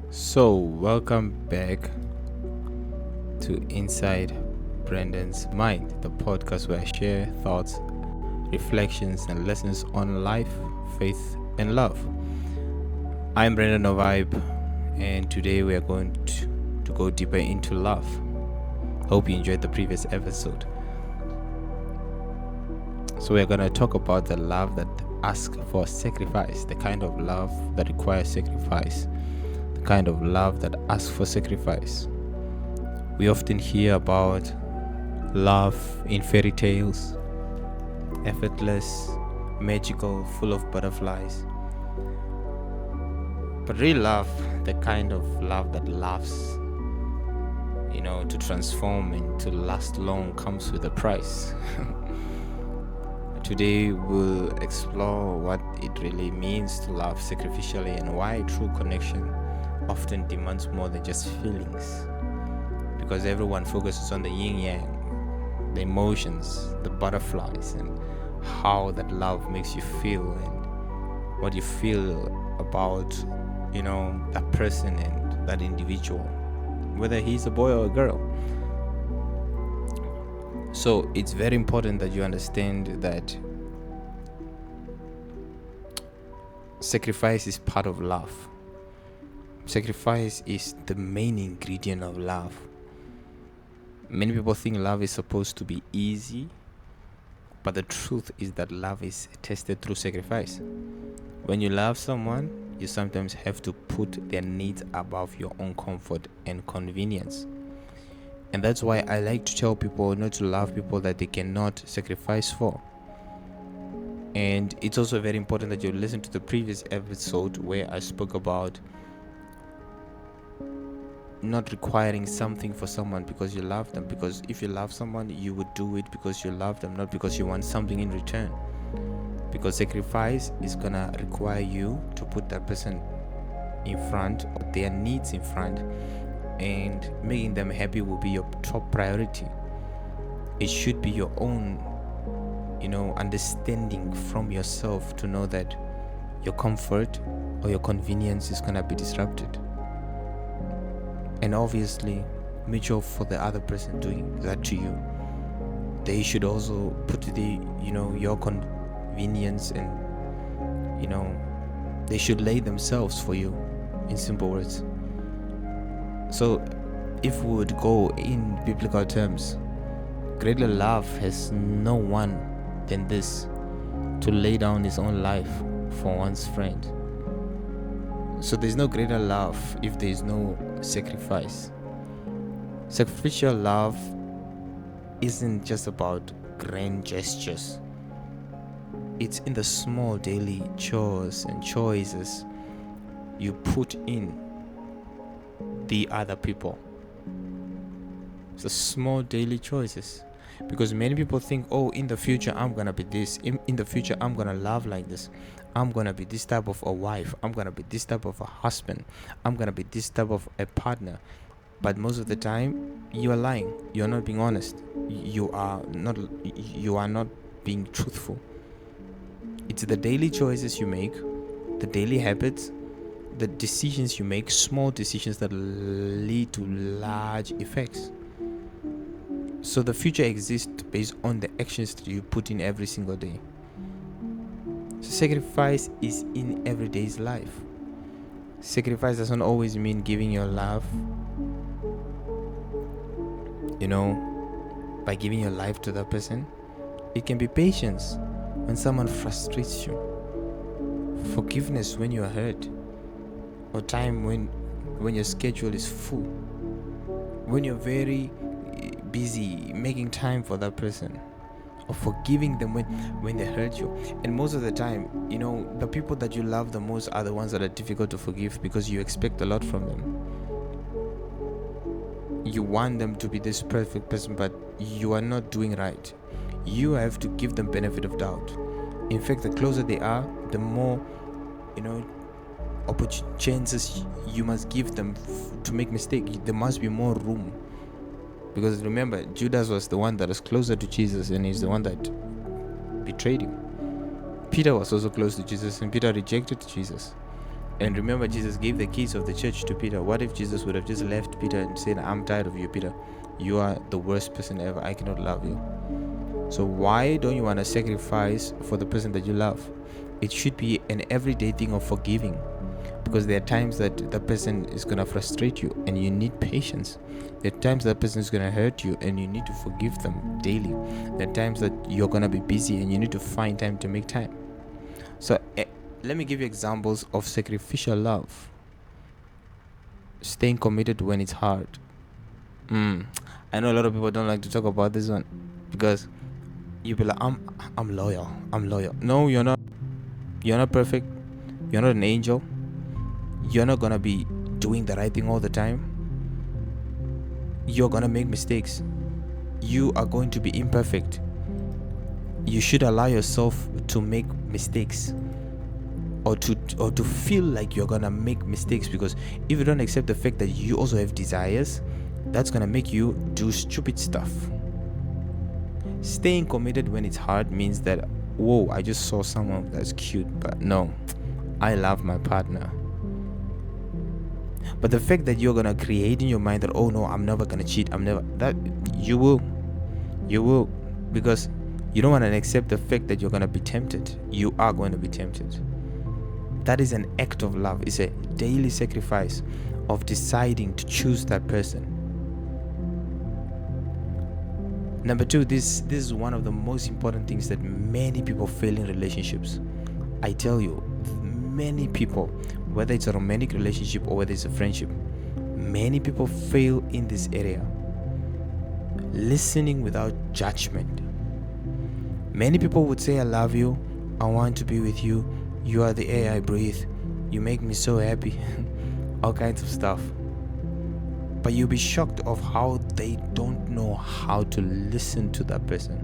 So, welcome back to Inside Brendan's Mind, the podcast where I share thoughts, reflections, and lessons on life, faith, and love. I'm Brendan of Howaeb, and today we are going to go deeper into love. Hope you enjoyed the previous episode. So, we're going to talk about the love that asks for sacrifice, the kind of love that requires sacrifice, the kind of love that asks for sacrifice. We often hear about love in fairy tales, effortless, magical, full of butterflies. But real love, the kind of love that loves, to transform and to last long, comes with a price. Today we'll explore what it really means to love sacrificially and why true connection often demands more than just feelings. Because everyone focuses on the yin yang, the emotions, the butterflies, and how that love makes you feel and what you feel about, that person and that individual, whether he's a boy or a girl. So it's very important that you understand that sacrifice is part of love. Sacrifice is the main ingredient of love. Many people think love is supposed to be easy, but the truth is that love is tested through sacrifice. When you love someone, you sometimes have to put their needs above your own comfort and convenience. And that's why I like to tell people not to love people that they cannot sacrifice for. And it's also very important that you listen to the previous episode where I spoke about not requiring something for someone because you love them. Because if you love someone, you would do it because you love them, not because you want something in return. Because sacrifice is gonna require you to put that person in front, or their needs in front, and making them happy will be your top priority. It should be your own, understanding from yourself to know that your comfort or your convenience is gonna be disrupted. And obviously, mutual for the other person doing that to you. They should also put your convenience and, they should lay themselves for you, in simple words. So, if we would go in biblical terms, greater love has no one than this, to lay down his own life for one's friend. So there's no greater love if there is no sacrifice. Sacrificial love isn't just about grand gestures. It's in the small daily chores and choices you put in the other people. It's the small daily choices. Because many people think, in the future I'm gonna be this, in the future I'm gonna love like this, I'm gonna be this type of a wife, I'm gonna be this type of a husband, I'm gonna be this type of a partner. But most of the time you are lying, you're not being honest, you are not being truthful. It's the daily choices you make, the daily habits, the decisions you make, small decisions that lead to large effects. So the future exists based on the actions that you put in every single day. So sacrifice is in everyday's life. Sacrifice doesn't always mean giving your love, by giving your life to that person. It can be patience when someone frustrates you, forgiveness when you are hurt, or time when your schedule is full, when you're very busy making time for that person, or forgiving them when they hurt you. And most of the time, the people that you love the most are the ones that are difficult to forgive, because you expect a lot from them. You want them to be this perfect person, but you are not doing right. You have to give them benefit of doubt. In fact, the closer they are, the more chances you must give them to make mistakes. There must be more room. Because remember, Judas was the one that was closer to Jesus, and he's the one that betrayed him. Peter was also close to Jesus, and Peter rejected Jesus. And remember, Jesus gave the keys of the church to Peter. What if Jesus would have just left Peter and said, I'm tired of you, Peter. You are the worst person ever. I cannot love you. So why don't you want to sacrifice for the person that you love? It should be an everyday thing of forgiving, because there are times that the person is going to frustrate you and you need patience. There are times that person is going to hurt you and you need to forgive them daily. There are times that you're going to be busy and you need to find time to make time. So let me give you examples of sacrificial love. Staying committed when it's hard. I know a lot of people don't like to talk about this one, because you be like, I'm loyal. No, you're not. You're not perfect. You're not an angel. You're not gonna be doing the right thing all the time. You're gonna make mistakes. You are going to be imperfect. You should allow yourself to make mistakes, or to feel like you're gonna make mistakes, because if you don't accept the fact that you also have desires, that's gonna make you do stupid stuff. Staying committed when it's hard means that, whoa, I just saw someone that's cute, but no, I love my partner. But the fact that you're gonna create in your mind that, oh no, I'm never gonna cheat, you will, because you don't want to accept the fact that you're gonna be tempted. You are going to be tempted. That is an act of love. It's a daily sacrifice of deciding to choose that person. Number two, this is one of the most important things that many people fail in relationships. I tell you, many people, whether it's a romantic relationship or whether it's a friendship, many people fail in this area. Listening without judgment. Many people would say, I love you, I want to be with you, you are the air I breathe, you make me so happy, all kinds of stuff. But you'll be shocked of how they don't know how to listen to that person.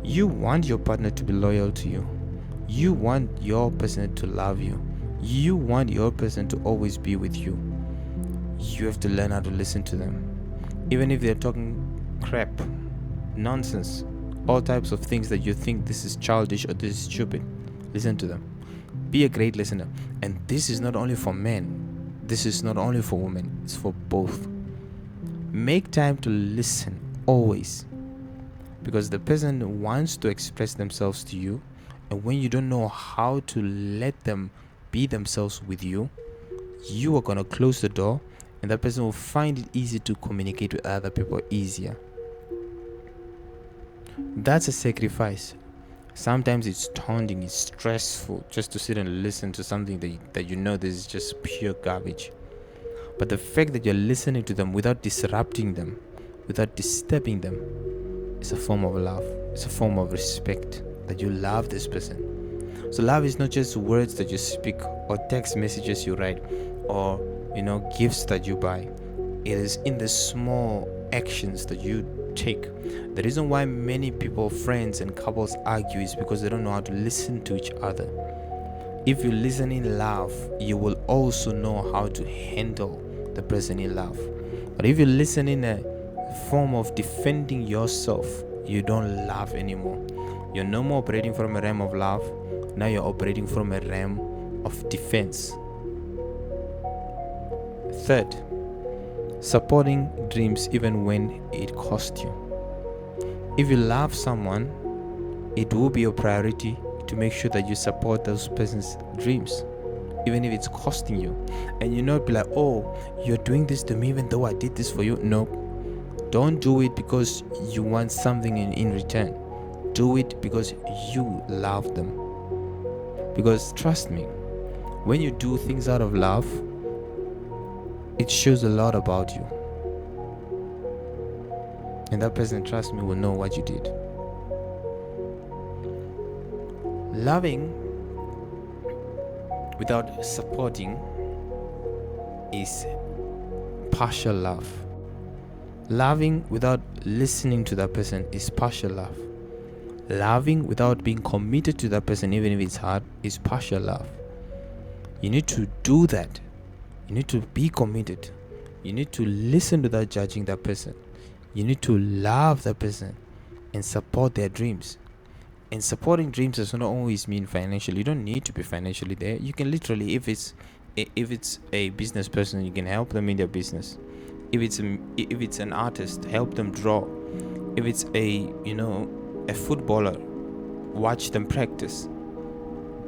You want your partner to be loyal to you. You want your person to love you. You want your person to always be with you. You have to learn how to listen to them. Even if they're talking crap, nonsense, all types of things that you think this is childish or this is stupid, listen to them. Be a great listener. And this is not only for men. This is not only for women. It's for both. Make time to listen always, because the person wants to express themselves to you, and when you don't know how to let them be themselves with you, you are going to close the door, and that person will find it easy to communicate with other people easier. That's a sacrifice. Sometimes it's taunting, it's stressful just to sit and listen to something that you know this is just pure garbage. But the fact that you're listening to them without disrupting them, without disturbing them, is a form of love. It's a form of respect, that you love this person. So love is not just words that you speak or text messages you write or gifts that you buy. It is in the small actions that you take. The reason why many people, friends and couples argue is because they don't know how to listen to each other. If you listen in love, you will also know how to handle the person in love. But if you listen in a form of defending yourself, you don't love anymore. You're no more operating from a realm of love. Now you're operating from a realm of defense. Third, supporting dreams even when it costs you. If you love someone, it will be your priority to make sure that you support those person's dreams, even if it's costing you. And you not be like, oh, you're doing this to me even though I did this for you. No, don't do it because you want something in return. Do it because you love them. Because trust me, when you do things out of love, it shows a lot about you. And that person, trust me, will know what you did. Loving without supporting is partial love. Loving without listening to that person is partial love. Loving without being committed to that person, even if it's hard, is partial love. You need to do that. You need to be committed. You need to listen without judging that person. You need to love that person and support their dreams. And supporting dreams does not always mean financially. You don't need to be financially there. You can literally, if it's a business person, you can help them in their business. If it's an artist, help them draw. If it's a footballer, watch them practice.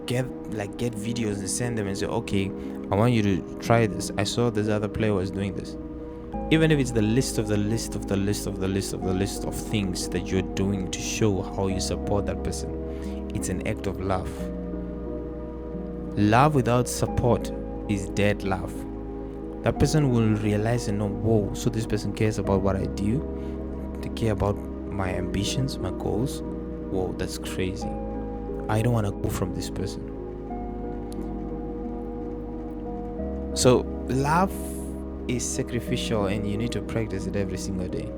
Get videos and send them and say, okay, I want you to try this. I saw this other player was doing this. Even if it's the list of things that you're doing to show how you support that person, it's an act of love. Love without support is dead love. That person will realize and know, whoa, so this person cares about what I do. They care about my ambitions, my goals. Whoa, that's crazy. I don't want to go from this person. So love is sacrificial, and you need to practice it every single day.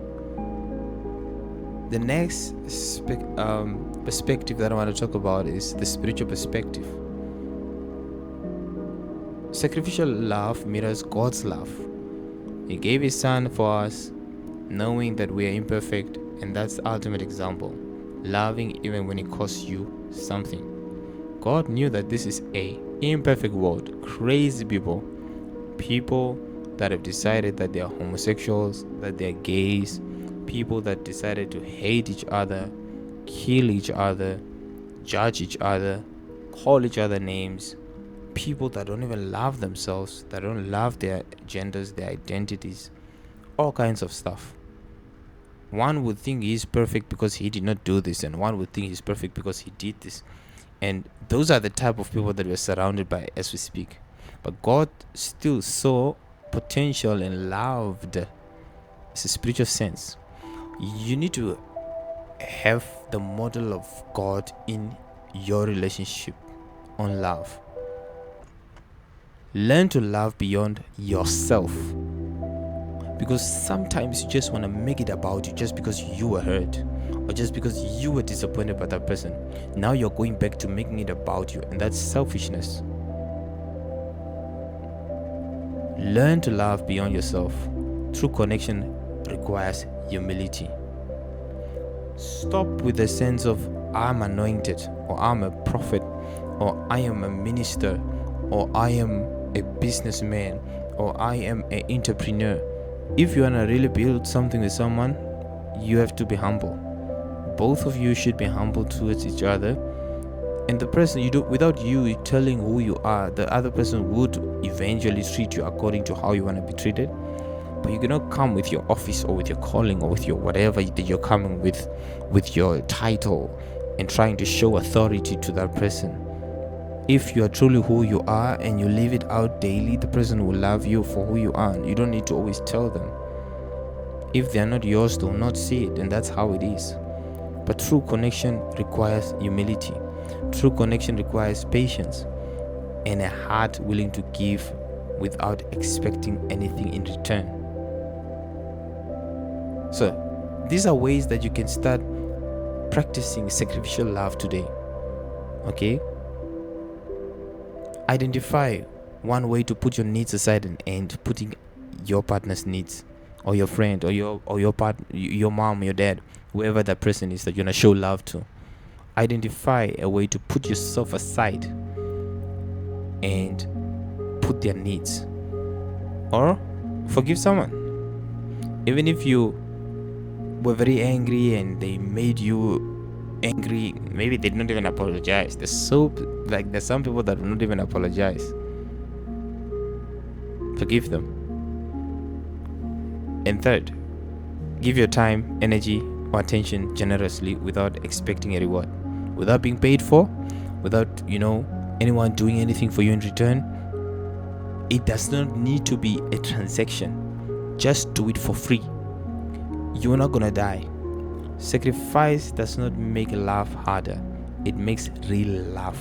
The next perspective that I want to talk about is the spiritual perspective. Sacrificial love mirrors God's love. He gave his son for us, knowing that we are imperfect, and that's the ultimate example. Loving even when it costs you something. God knew that this is a imperfect world. Crazy people that have decided that they are homosexuals, that they are gays, people that decided to hate each other, kill each other, judge each other, call each other names, people that don't even love themselves, that don't love their genders, their identities, all kinds of stuff. One would think he's perfect because he did not do this, and one would think he's perfect because he did this. And those are the type of people that we're surrounded by as we speak. But God still saw potential and loved. It's a spiritual sense. You need to have the model of God in your relationship on love. Learn to love beyond yourself, because sometimes you just want to make it about you just because you were hurt or just because you were disappointed by that person. Now you're going back to making it about you, and that's selfishness. Learn to love beyond yourself. True connection requires humility. Stop with the sense of I'm anointed, or I'm a prophet, or I am a minister, or I am a businessman, or I am an entrepreneur. If you want to really build something with someone, you have to be humble. Both of you should be humble towards each other. And the person without you telling who you are, the other person would eventually treat you according to how you want to be treated. But you cannot come with your office or with your calling or with your whatever that you're coming with your title and trying to show authority to that person. If you are truly who you are and you live it out daily, the person will love you for who you are. You don't need to always tell them. If they are not yours, they will not see it, and that's how it is. But true connection requires humility. True connection requires patience and a heart willing to give without expecting anything in return. So these are ways that you can start practicing sacrificial love today. Okay? Identify one way to put your needs aside and putting your partner's needs, or your friend, or your mom, your dad, whoever that person is that you're gonna show love to. Identify a way to put yourself aside and put their needs, or forgive someone. Even if you were very angry and they made you angry, maybe they did not even apologize. There's some people that will not even apologize. Forgive them. And third, give your time, energy, or attention generously without expecting a reward, without being paid for, without anyone doing anything for you in return. It does not need to be a transaction. Just do it for free. You're not gonna die. Sacrifice does not make love harder. It makes real love.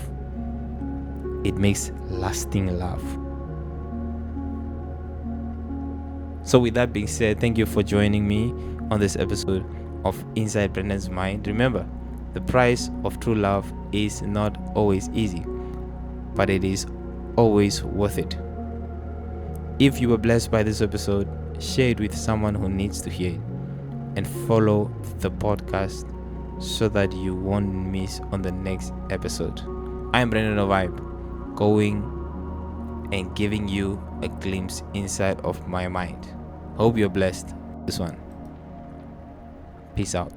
It makes lasting love. So with that being said, thank you for joining me on this episode of Inside Brendan's Mind. Remember, the price of true love is not always easy, but it is always worth it. If you were blessed by this episode, share it with someone who needs to hear it, and follow the podcast so that you won't miss on the next episode. I'm Brandon Howaeb, going and giving you a glimpse inside of my mind. Hope you're blessed. This one. Peace out.